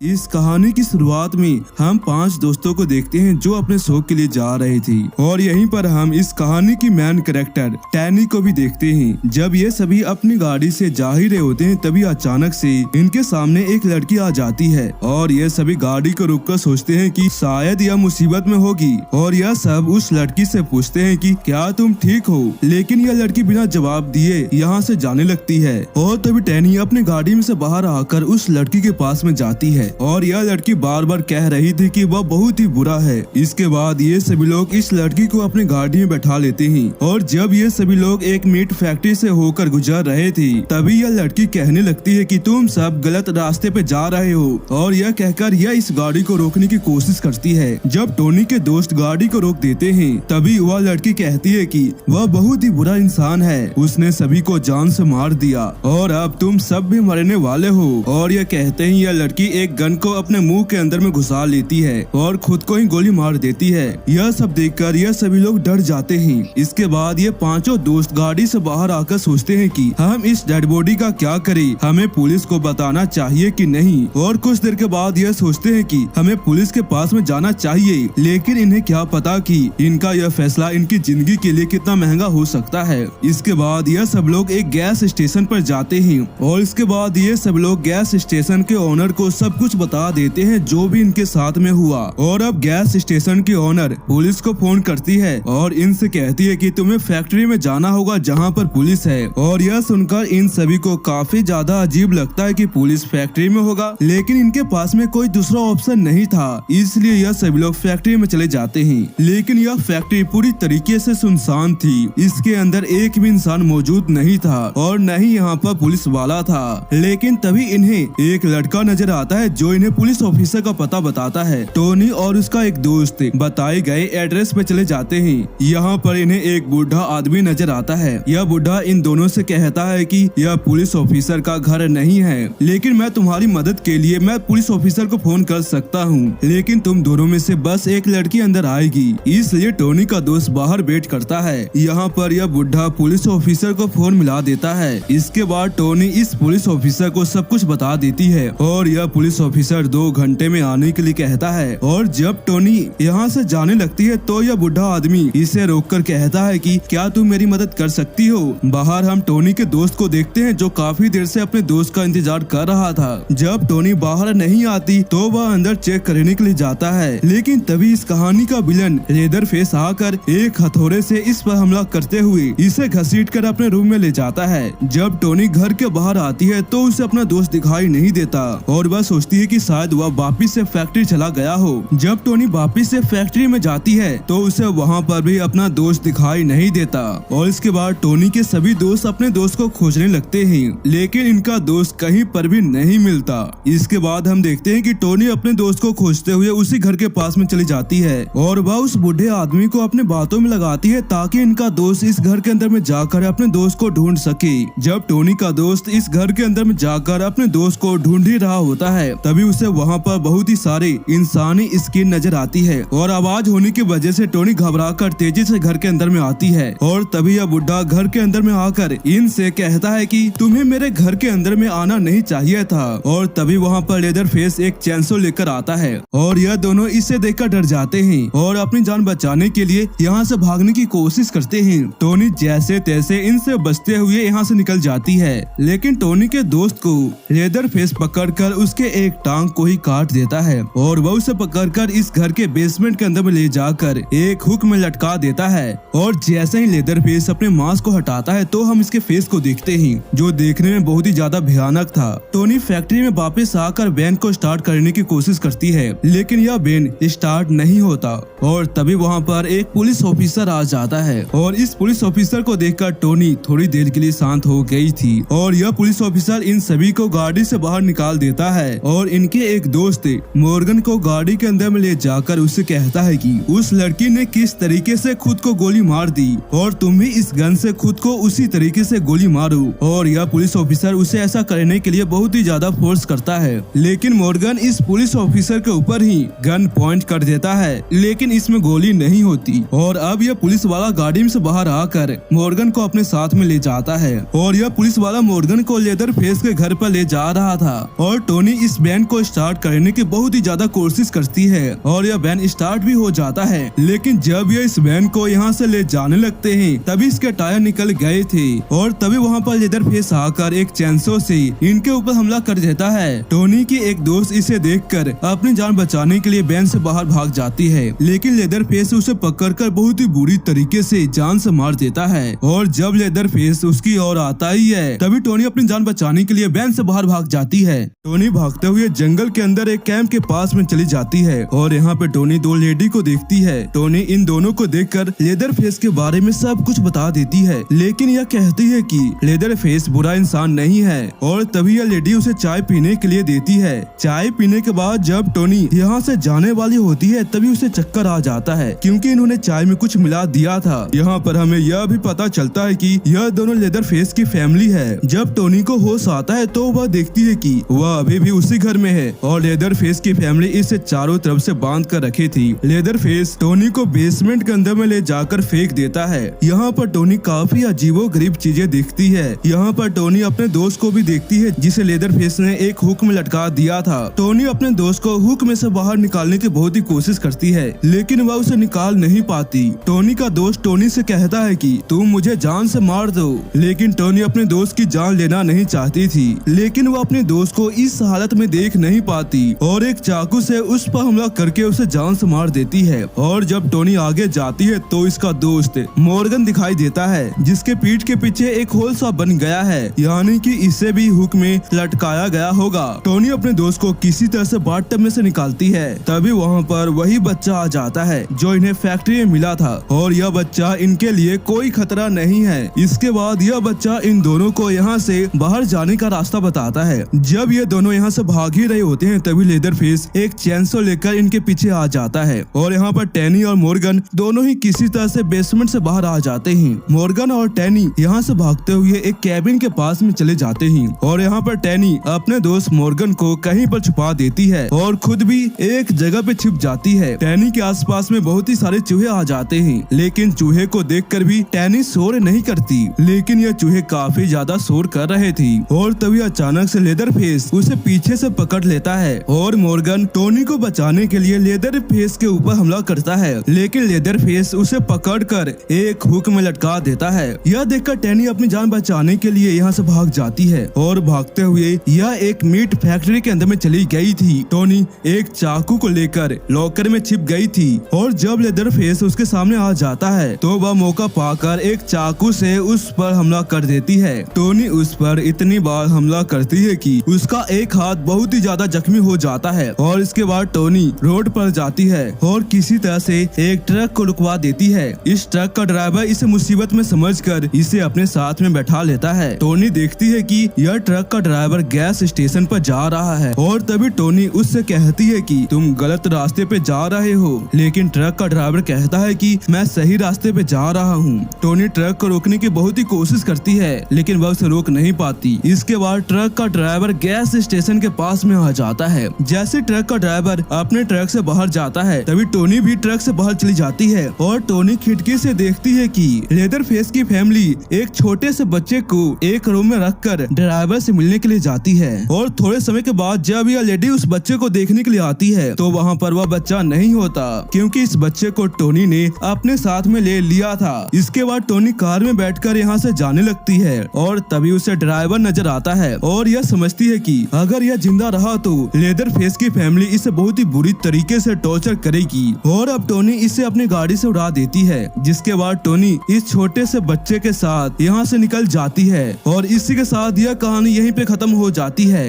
इस कहानी की शुरुआत में हम 5 दोस्तों को देखते हैं जो अपने शौक के लिए जा रहे थे और यहीं पर हम इस कहानी की मेन कैरेक्टर टैनी को भी देखते हैं। जब ये सभी अपनी गाड़ी से जा ही रहे होते हैं तभी अचानक से इनके सामने एक लड़की आ जाती है और ये सभी गाड़ी को रुककर सोचते हैं कि शायद यह मुसीबत में होगी और यह सब उस लड़की से पूछते हैं कि क्या तुम ठीक हो, लेकिन यह लड़की बिना जवाब दिए यहाँ से जाने लगती है और तभी टैनी अपनी गाड़ी में से बाहर आकर उस लड़की के पास में जाती है और यह लड़की बार बार कह रही थी कि वह बहुत ही बुरा है। इसके बाद ये सभी लोग इस लड़की को अपनी गाड़ी में बैठा लेते हैं और जब ये सभी लोग एक मीट फैक्ट्री से होकर गुजर रहे थे तभी यह लड़की कहने लगती है कि तुम सब गलत रास्ते पे जा रहे हो और यह कहकर यह इस गाड़ी को रोकने की कोशिश करती है। जब टोनी के दोस्त गाड़ी को रोक देते हैं तभी वह लड़की कहती है कि वह बहुत ही बुरा इंसान है, उसने सभी को जान से मार दिया और अब तुम सब भी मरने वाले हो। और यह कहते ही यह लड़की एक गन को अपने मुंह के अंदर में घुसा लेती है और खुद को ही गोली मार देती है। यह सब देखकर यह सभी लोग डर जाते हैं। इसके बाद ये पांचों दोस्त गाड़ी से बाहर आकर सोचते हैं कि हम इस डेड बॉडी का क्या करें, हमें पुलिस को बताना चाहिए कि नहीं। और कुछ देर के बाद यह सोचते हैं कि हमें पुलिस के पास में जाना चाहिए, लेकिन इन्हें क्या पता कि इनका यह फैसला इनकी जिंदगी के लिए कितना महंगा हो सकता है। इसके बाद यह सब लोग एक गैस स्टेशन पर जाते हैं और इसके बाद ये सब लोग गैस स्टेशन के ओनर को सब कुछ बता देते हैं जो भी इनके साथ में हुआ। और अब गैस स्टेशन की ओनर पुलिस को फोन करती है और इनसे कहती है कि तुम्हें फैक्ट्री में जाना होगा जहां पर पुलिस है। और यह सुनकर इन सभी को काफी ज्यादा अजीब लगता है कि पुलिस फैक्ट्री में होगा, लेकिन इनके पास में कोई दूसरा ऑप्शन नहीं था, इसलिए यह सभी लोग फैक्ट्री में चले जाते हैं। लेकिन यह फैक्ट्री पूरी तरीके से सुनसान थी, इसके अंदर एक भी इंसान मौजूद नहीं था और न ही यहाँ पर पुलिस वाला था। लेकिन तभी इन्हें एक लड़का नजर आता है जो इन्हें पुलिस ऑफिसर का पता बताता है। टोनी और उसका एक दोस्त बताए गए एड्रेस पे चले जाते हैं। यहाँ पर इन्हें एक बूढ़ा आदमी नजर आता है। यह बूढ़ा इन दोनों से कहता है कि यह पुलिस ऑफिसर का घर नहीं है, लेकिन मैं तुम्हारी मदद के लिए मैं पुलिस ऑफिसर को फोन कर सकता हूँ, लेकिन तुम दोनों में से बस एक लड़की अंदर आएगी। इसलिए टोनी का दोस्त बाहर वेट करता है। यहाँ पर यह बुढ़ा पुलिस ऑफिसर को फोन मिला देता है। इसके बाद टोनी इस पुलिस ऑफिसर को सब कुछ बता देती है और यह पुलिस ऑफिसर 2 घंटे में आने के लिए कहता है। और जब टोनी यहाँ से जाने लगती है तो यह बुढ़ा आदमी इसे रोककर कहता है कि क्या तुम मेरी मदद कर सकती हो। बाहर हम टोनी के दोस्त को देखते हैं जो काफी देर से अपने दोस्त का इंतजार कर रहा था। जब टोनी बाहर नहीं आती तो वह अंदर चेक करने के लिए जाता है, लेकिन तभी इस कहानी का विलन लेदर फेस आकर एक हथौड़े से इस पर हमला करते हुए इसे घसीट कर अपने रूम में ले जाता है। जब टोनी घर के बाहर आती है तो उसे अपना दोस्त दिखाई नहीं देता और वह सोचती है कि शायद वह वापिस से फैक्ट्री चला गया हो। जब टोनी वापिस से फैक्ट्री में जाती है तो उसे वहाँ पर भी अपना दोस्त दिखाई नहीं देता और इसके बाद टोनी के सभी दोस्त अपने दोस्त को खोजने लगते हैं, लेकिन इनका दोस्त कहीं पर भी नहीं मिलता। इसके बाद हम देखते हैं कि टोनी अपने दोस्त को खोजते हुए उसी घर के पास में चली जाती है और वह उस बूढ़े आदमी को अपने बातों में लगाती है ताकि इनका दोस्त इस घर के अंदर में जाकर अपने दोस्त को ढूंढ सके। जब टोनी का दोस्त इस घर के अंदर में जाकर अपने दोस्त को ढूंढ ही रहा होता है तभी उसे वहाँ पर बहुत ही सारे इंसानी स्किन नजर आती है और आवाज होने की वजह से टोनी घबराकर तेजी से घर के अंदर में आती है। और तभी यह बुढ़ा घर के अंदर में आकर इनसे कहता है कि तुम्हें मेरे घर के अंदर में आना नहीं चाहिए था। और तभी वहाँ पर लेदर फेस एक चैनसो लेकर आता है और यह दोनों इसे देखकर डर जाते हैं और अपनी जान बचाने के लिए यहाँ से भागने की कोशिश करते हैं। टोनी जैसे तैसे इनसे बचते हुए यहाँ से निकल जाती है, लेकिन टोनी के दोस्त को लेदर फेस पकड़कर उसके एक टांग को ही काट देता है और वह उसे पकड़कर इस घर के बेसमेंट के अंदर में ले जाकर एक हुक में लटका देता है। और जैसे ही लेदर फेस अपने मास्क को हटाता है तो हम इसके फेस को देखते हैं जो देखने में बहुत ही ज्यादा भयानक था। टोनी फैक्ट्री में वापस आकर वैन को स्टार्ट करने की कोशिश करती है, लेकिन यह वैन स्टार्ट नहीं होता और तभी वहाँ पर एक पुलिस ऑफिसर आ जाता है और इस पुलिस ऑफिसर को देखकर टोनी थोड़ी देर के लिए शांत हो गई थी। और यह पुलिस ऑफिसर इन सभी को गाड़ी से बाहर निकाल देता है और इनके एक दोस्त मॉर्गन को गाड़ी के अंदर में ले जाकर उससे कहता है कि उस लड़की ने किस तरीके से खुद को गोली मार दी और तुम भी इस गन से खुद को उसी तरीके से गोली मारो। और यह पुलिस ऑफिसर उसे ऐसा करने के लिए बहुत ही ज्यादा फोर्स करता है, लेकिन मॉर्गन इस पुलिस ऑफिसर के ऊपर ही गन पॉइंट कर देता है, लेकिन इसमें गोली नहीं होती। और अब यह पुलिस वाला गाड़ी में से बाहर आकर मॉर्गन को अपने साथ में ले जाता है और यह पुलिस वाला मॉर्गन को लेदर फेस के घर पर ले जा रहा था और टोनी इस वैन को स्टार्ट करने की बहुत ही ज्यादा कोशिश करती है और यह वैन स्टार्ट भी हो जाता है। लेकिन जब यह इस वैन को यहाँ से ले जाने लगते हैं तभी इसके टायर निकल गए थे और तभी वहाँ पर लेदरफेस आकर एक चैनसो से इनके ऊपर हमला कर देता है। टोनी की एक दोस्त इसे देखकर अपनी जान बचाने के लिए वैन से बाहर भाग जाती है, लेकिन लेदरफेस उसे पकड़कर बहुत ही बुरी तरीके से जान से मार देता है। और जब लेदरफेस उसकी ओर आता ही है तभी टोनी अपनी जान बचाने के लिए वैन से बाहर भाग जाती है। टोनी भागते हुए जंगल के अंदर एक कैंप के पास में चली जाती है और यहाँ पे टोनी दो लेडी को देखती है। टोनी इन दोनों को देखकर लेदरफेस के बारे में सब कुछ बता देती है, लेकिन यह कहती है कि लेदरफेस बुरा इंसान नहीं है। और तभी यह लेडी उसे चाय पीने के लिए देती है। चाय पीने के बाद जब टोनी यहाँ से जाने वाली होती है तभी उसे चक्कर आ जाता है, क्योंकि इन्होंने चाय में कुछ मिला दिया था। यहाँ पर हमें यह भी पता चलता है कि यह दोनों लेदरफेस की फैमिली है। जब टोनी को होश आता है तो वह देखती है कि वह अभी भी उसी घर में है और लेदरफेस की फैमिली इसे चारों तरफ से बांध कर रखी थी। लेदरफेस टोनी को बेसमेंट के अंदर में ले जाकर फेंक देता है। यहाँ पर टोनी काफी अजीबोगरीब चीजें देखती है। यहाँ पर टोनी अपने दोस्त को भी देखती है जिसे लेदरफेस ने एक हुक में लटका दिया था। टोनी अपने दोस्त को हुक में से बाहर निकालने की बहुत ही कोशिश करती है, लेकिन वह उसे निकाल नहीं पाती। टोनी का दोस्त टोनी से कहता है कि तुम मुझे जान से मार दो, लेकिन टोनी अपने दोस्त की जान लेना नहीं चाहती थी। लेकिन वो अपने दोस्त को इस हालत में देख नहीं पाती और एक चाकू से उस पर हमला करके उसे जान से मार देती है। और जब टोनी आगे जाती है तो इसका दोस्त मॉर्गन दिखाई देता है, जिसके पीठ के पीछे एक होल सा बन गया है, यानी कि इसे भी हुक में लटकाया गया होगा। टोनी अपने दोस्त को किसी तरह से बाथटब में से निकालती है। तभी वहाँ पर वही बच्चा आ जाता है जो इन्हें फैक्ट्री में मिला था और यह बच्चा इनके लिए कोई खतरा नहीं है। इसके बाद यह बच्चा इन दोनों को यहाँ से बाहर जाने का रास्ता बताता है। जब ये दोनों यहाँ से भाग ही रहे होते हैं तभी लेदरफेस एक चैनसो लेकर इनके पीछे आ जाता है और यहाँ पर टैनी और मॉर्गन दोनों ही किसी तरह से बेसमेंट से बाहर आ जाते हैं। मॉर्गन और टैनी यहाँ से भागते हुए एक कैबिन के पास में चले जाते हैं और यहाँ पर टैनी अपने दोस्त मॉर्गन को कहीं पर छुपा देती है और खुद भी एक जगह पे छिप जाती है। टैनी के आसपास में बहुत ही सारे चूहे आ जाते हैं, लेकिन चूहे को देखकर भी टैनी शोर नहीं करती, लेकिन यह चूहे काफी ज्यादा शोर कर रहे थे। और तभी अचानक से लेदरफेस उसे पीछे से पकड़ लेता है और मॉर्गन टोनी को बचाने के लिए लेदरफेस के ऊपर हमला करता है, लेकिन लेदरफेस उसे पकड़कर एक हुक में लटका देता है। यह देखकर टैनी अपनी जान बचाने के लिए यहाँ से भाग जाती है और भागते हुए यह एक मीट फैक्ट्री के अंदर में चली गई थी। टोनी एक चाकू को लेकर लॉकर में छिप गई थी और जब लेदरफेस उसके सामने आ जाता है तो वह मौका पाकर एक चाकू से उस पर हमला कर देती है। टोनी उस पर इतनी बार हमला करती है कि उसका एक हाथ बहुत ही ज्यादा जख्मी हो जाता है और इसके बाद टोनी रोड पर जाती है और किसी तरह से एक ट्रक को रुकवा देती है। इस ट्रक का ड्राइवर इसे मुसीबत में समझकर इसे अपने साथ में बैठा लेता है। टोनी देखती है कि यह ट्रक का ड्राइवर गैस स्टेशन पर जा रहा है और तभी टोनी उससे कहती है कि तुम गलत रास्ते पे जा रहे हो, लेकिन ट्रक का ड्राइवर कहता है कि मैं सही रास्ते पे जा रहा हूँ। टोनी ट्रक को रोकने की बहुत ही कोशिश करती है, लेकिन वह उसे रोक नहीं पाती। इसके बाद ट्रक का ड्राइवर गैस स्टेशन के पास में आ जाता है। जैसे ट्रक का ड्राइवर अपने ट्रक से बाहर जाता है तभी टोनी भी ट्रक से बाहर चली जाती है और टोनी खिड़की से देखती है कि लेदरफेस की फैमिली एक छोटे से बच्चे को एक रूम में रखकर ड्राइवर से मिलने के लिए जाती है। और थोड़े समय के बाद जब यह लेडी उस बच्चे को देखने के लिए आती है तो वहाँ पर वह बच्चा नहीं होता, क्योंकि इस बच्चे को टोनी ने अपने साथ में ले लिया था। इसके बाद टोनी कार में बैठकर यहाँ से जाने लगती है और तभी उसे ड्राइवर नजर आता है और यह समझती है कि अगर यह जिंदा रहा तो लेदरफेस की फैमिली इसे बहुत ही बुरी तरीके से टॉर्चर करेगी और अब टोनी इसे अपनी गाड़ी से उड़ा देती है। जिसके बाद टोनी इस छोटे से बच्चे के साथ यहाँ से निकल जाती है और इसी के साथ यह कहानी यहीं पे खत्म हो जाती है।